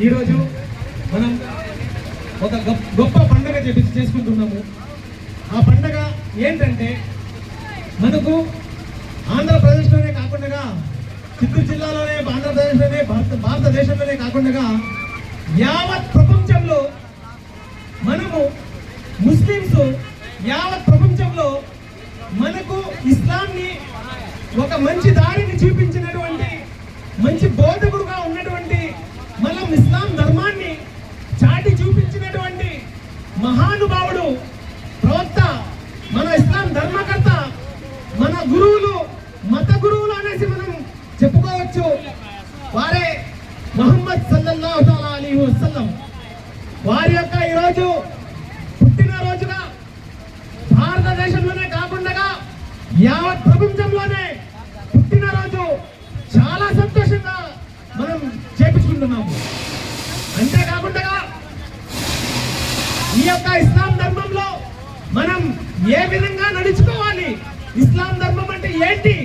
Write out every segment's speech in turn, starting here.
ఈరోజు మనం ఒక గొప్ప పండుగ చేసుకుంటున్నాము. ఆ పండుగ ఏంటంటే మనకు ఆంధ్రప్రదేశ్లోనే కాకుండా చిత్తూరు జిల్లాలోనే, ఆంధ్రప్రదేశ్లోనే, భారతదేశంలోనే కాకుండా యావత్ ప్రపంచంలో మనము ముస్లిమ్స్ యావత్ ప్రపంచంలో మనకు ఇస్లాంని ఒక మంచి దారిని చూపించినటువంటి, మంచి బోధకుడుగా ఉన్నటువంటి, మనం ఇస్లాం ధర్మాన్ని చాటి చూపించినటువంటి మహానుభావుడు, ప్రవక్త, మన ఇస్లాం ధర్మకర్త, మన గురువులు, మత గురువులు అనేసి మనం చెప్పుకోవచ్చు. వారే ముహమ్మద్ సల్లల్లాహు అలైహి వసల్లం. వారి యొక్క ఈరోజు పుట్టినరోజుగా భారతదేశంలోనే కాకుండా యావత్ ప్రపంచంలోనే పుట్టినరోజు చాలా సంతోషంగా మనం చేపించుకుంటున్నాము. అంతేకాకుండా ఈ యొక్క ఇస్లాం ధర్మంలో మనం ఏ విధంగా నడుచుకోవాలి, ఇస్లాం ధర్మం అంటే ఏంటి,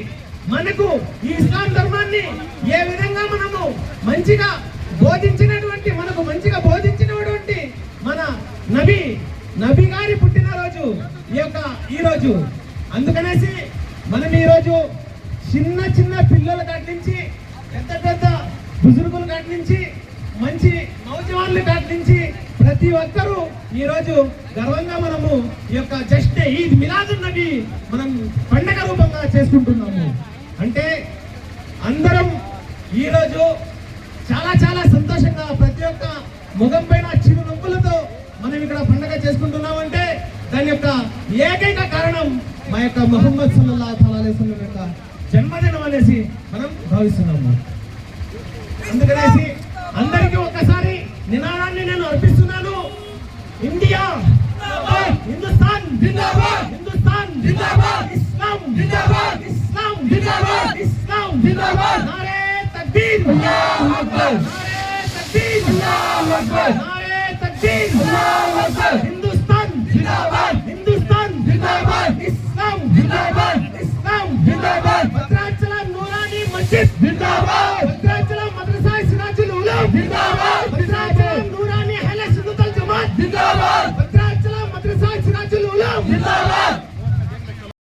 మనకు ఈ ఇస్లాం ధర్మాన్ని ఏ విధంగా మనము మంచిగా బోధించినటువంటి, మనకు మంచిగా బోధించినటువంటి మన నబీ గారి పుట్టినరోజు ఈ రోజు. అందుకనేసి మనం ఈరోజు చిన్న చిన్న పిల్లల కాటి నుంచి పెద్ద పెద్ద బుజుర్గుల కాటి నుంచి మంచి నౌజవాన్ల కాటి నుంచి ప్రతి ఒక్కరూ ఈరోజు గర్వంగా మనము ఈ యొక్క జస్ట్ ఈద్ మిలాదున్ నబీ మనం పండగ రూపంగా చేసుకుంటున్నాము. అంటే అందరం ఈరోజు చాలా చాలా సంతోషంగా ప్రతి ఒక్క ముఖం పైన చిరునవ్వులతో మనం ఇక్కడ పండగ చేసుకుంటున్నామంటే దాని యొక్క ఏకైక కారణం మా యొక్క ముహమ్మద్ సల్లల్లాహు అలైహి వసల్లం యొక్క జన్మదినం అనేసి మనం భావిస్తున్నాము. అందుకనేసి అందరికీ ఒక్కసారి నినాదాన్ని నేను అర్పిస్తున్నాను. ఇండియా హిందుస్థాన్ జిందాబాద్, హిందుస్థాన్ జిందాబాద్, ఇస్లాం జిందాబాద్, ఇస్లాం జిందాబాద్, ఇస్లాం జిందాబాద్. నారే తక్బీర్, అల్లాహు అక్బర్, నారే తక్బీర్, అల్లాహు అక్బర్, నారే తక్బీర్, అల్లాహు అక్బర్. హిందుస్థాన్ జిందాబాద్, హిందుస్థాన్ జిందాబాద్, ఇస్లాం జిందాబాద్, ఇస్లాం జిందాబాద్. భద్రాచలం నూరానీ మస్జిద్ జిందాబాద్, భద్రాచలం మద్రసా సిరాజుల్ ఉలూమ్ జిందాబాద్, భద్రాచలం నూరానీ అహ్లే సున్నతల్ జమాత్ జిందాబాద్.